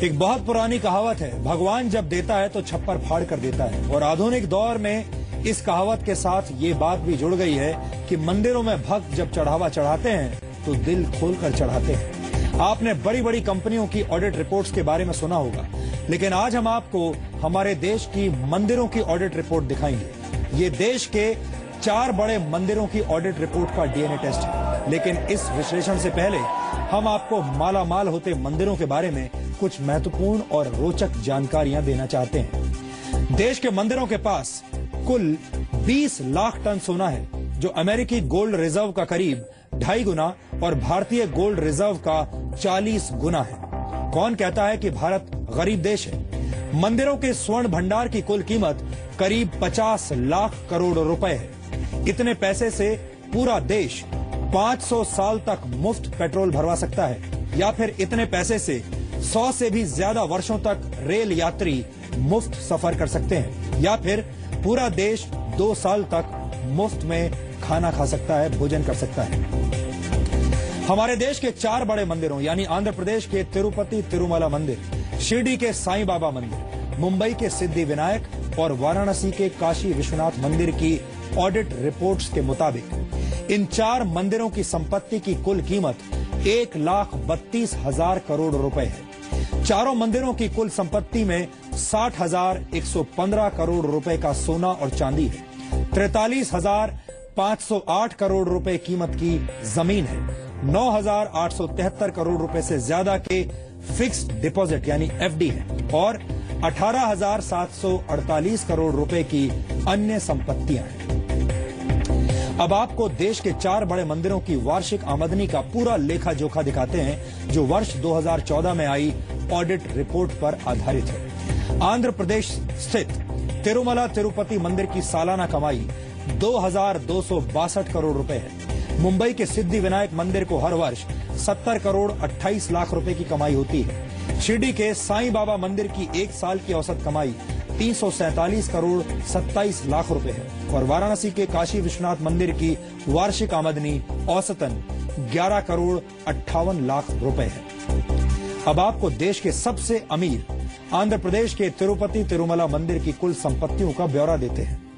एक बहुत पुरानी कहावत है, भगवान जब देता है तो छप्पर फाड़ कर देता है। और आधुनिक दौर में इस कहावत के साथ ये बात भी जुड़ गई है कि मंदिरों में भक्त जब चढ़ावा चढ़ाते हैं तो दिल खोलकर चढ़ाते हैं। आपने बड़ी बड़ी कंपनियों की ऑडिट रिपोर्ट्स के बारे में सुना होगा, लेकिन आज हम आपको हमारे देश की मंदिरों की ऑडिट रिपोर्ट दिखाएंगे। ये देश के 4 बड़े मंदिरों की ऑडिट रिपोर्ट का डीएनए टेस्ट है। लेकिन इस विश्लेषण से पहले हम आपको माला माल होते मंदिरों के बारे में कुछ महत्वपूर्ण और रोचक जानकारियां देना चाहते हैं। देश के मंदिरों के पास कुल 20 लाख टन सोना है, जो अमेरिकी गोल्ड रिजर्व का करीब 2.5 गुना और भारतीय गोल्ड रिजर्व का 40 गुना है। कौन कहता है कि भारत गरीब देश है? मंदिरों के स्वर्ण भंडार की कुल कीमत करीब 50 लाख करोड़ रुपए है। इतने पैसे से पूरा देश 500 साल तक मुफ्त पेट्रोल भरवा सकता है, या फिर इतने पैसे से 100 से भी ज्यादा वर्षों तक रेल यात्री मुफ्त सफर कर सकते हैं, या फिर पूरा देश 2 साल तक मुफ्त में खाना खा सकता है, भोजन कर सकता है। हमारे देश के 4 बड़े मंदिरों यानी आंध्र प्रदेश के तिरुपति तिरुमला मंदिर, शिरडी के साईं बाबा मंदिर, मुंबई के सिद्धि विनायक और वाराणसी के काशी विश्वनाथ मंदिर की ऑडिट रिपोर्ट्स के मुताबिक इन 4 मंदिरों की संपत्ति की कुल कीमत 1,32,000 करोड़ रुपए है। चारों मंदिरों की कुल संपत्ति में 60,115 करोड़ रुपए का सोना और चांदी है, 43,508 करोड़ रुपए कीमत की जमीन है, 9,873 करोड़ रुपए से ज्यादा के फिक्स्ड डिपॉजिट यानी एफडी है और 18,748 करोड़ रुपए की अन्य संपत्तियां हैं। अब आपको देश के 4 बड़े मंदिरों की वार्षिक आमदनी का पूरा लेखा जोखा दिखाते हैं, जो वर्ष 2014 में आई ऑडिट रिपोर्ट पर आधारित है। आंध्र प्रदेश स्थित तिरुमला तिरुपति मंदिर की सालाना कमाई 2,262 करोड़ रुपए है। मुंबई के सिद्धि विनायक मंदिर को हर वर्ष 70 करोड़ 28 लाख रुपए की कमाई होती है। शिरडी के साईं बाबा मंदिर की 1 साल की औसत कमाई 347 करोड़ 27 लाख रुपए है और वाराणसी के काशी विश्वनाथ मंदिर की वार्षिक आमदनी औसतन 11 करोड़ 58 लाख रुपए है। अब आपको देश के सबसे अमीर आंध्र प्रदेश के तिरुपति तिरुमला मंदिर की कुल संपत्तियों का ब्यौरा देते हैं।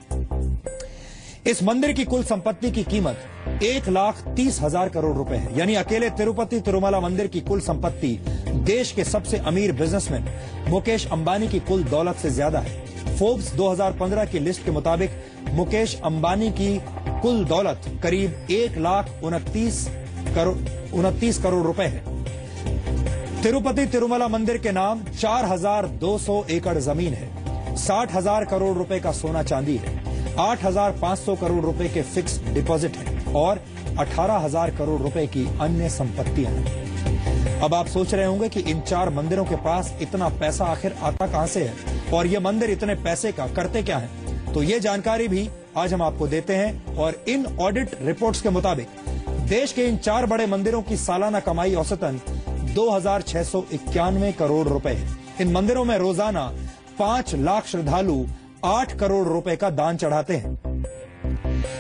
इस मंदिर की कुल संपत्ति की कीमत 1,30,000 करोड़ रुपए है, यानी अकेले तिरुपति तिरुमला मंदिर की कुल संपत्ति देश के सबसे अमीर बिजनेसमैन मुकेश अंबानी की कुल दौलत से ज्यादा है। फोर्ब्स 2015 की लिस्ट के मुताबिक मुकेश अंबानी की कुल दौलत करीब 1,29 करोड़ रुपए है। तिरुपति तिरुमला मंदिर के नाम 4,200 एकड़ जमीन है, 60,000 करोड़ रुपए का सोना चांदी है, 8,500 करोड़ रुपए के फिक्स्ड डिपॉजिट है और 18,000 करोड़ रुपए की अन्य संपत्तियां हैं। अब आप सोच रहे होंगे कि इन 4 मंदिरों के पास इतना पैसा आखिर आता कहां से है और ये मंदिर इतने पैसे का करते क्या हैं? तो ये जानकारी भी आज हम आपको देते हैं। और इन ऑडिट रिपोर्ट्स के मुताबिक देश के इन 4 बड़े मंदिरों की सालाना कमाई औसतन 2,691 करोड़ रुपए है। इन मंदिरों में रोजाना 5 लाख श्रद्धालु 8 करोड़ रुपए का दान चढ़ाते हैं।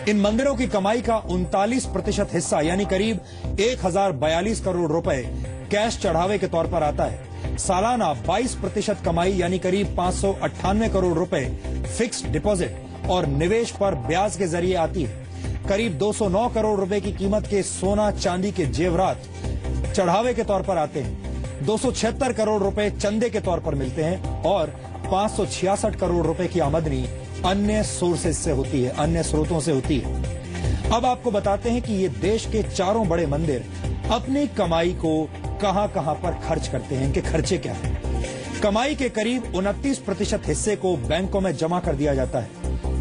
इन मंदिरों की कमाई का 39% हिस्सा यानी करीब 1,042 करोड़ रुपए कैश चढ़ावे के तौर पर आता है। सालाना 22% कमाई यानी करीब 598 करोड़ रुपए फिक्स्ड डिपॉजिट और निवेश पर ब्याज के जरिए आती है। करीब 209 करोड़ रुपए की कीमत के सोना चांदी के जेवरात चढ़ावे के तौर पर आते हैं। 276 करोड़ रुपए चंदे के तौर पर मिलते हैं और 566 करोड़ रुपए की आमदनी अन्य सोर्सेज से होती है, अन्य स्रोतों से होती है। अब आपको बताते हैं कि ये देश के 4 बड़े मंदिर अपनी कमाई को कहां-कहां पर खर्च करते हैं, इनके खर्चे क्या हैं। कमाई के करीब 29% हिस्से को बैंकों में जमा कर दिया जाता है।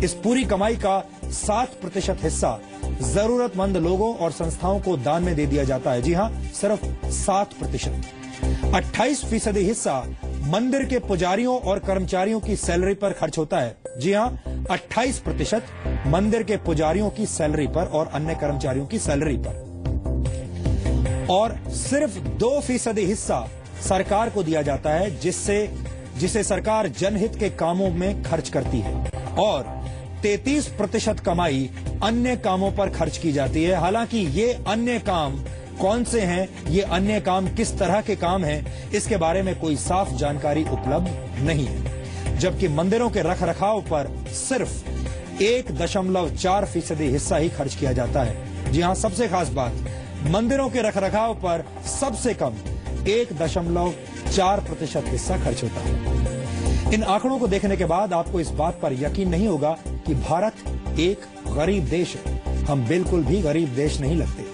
इस पूरी कमाई का 7% हिस्सा जरूरतमंद लोगों और संस्थाओं को दान में दे दिया जाता है। जी हां, सिर्फ 7%। 28% हिस्सा मंदिर के पुजारियों और कर्मचारियों की सैलरी पर खर्च होता है। जी हां, 28% मंदिर के पुजारियों की सैलरी पर और अन्य कर्मचारियों की सैलरी पर। और सिर्फ 2% हिस्सा सरकार को दिया जाता है, जिसे सरकार जनहित के कामों में खर्च करती है और 33% कमाई अन्य कामों पर खर्च की जाती है। हालांकि ये अन्य काम कौन से हैं ये अन्य काम, किस तरह के काम हैं, इसके बारे में कोई साफ जानकारी उपलब्ध नहीं है। जबकि मंदिरों के रखरखाव पर सिर्फ 1.4% हिस्सा ही खर्च किया जाता है। जी हां, सबसे खास बात, मंदिरों के रखरखाव पर सबसे कम 1.4% हिस्सा खर्च होता है। इन आंकड़ों को देखने के बाद आपको इस बात पर यकीन नहीं होगा कि भारत एक गरीब देश है। हम बिल्कुल भी गरीब देश नहीं लगते।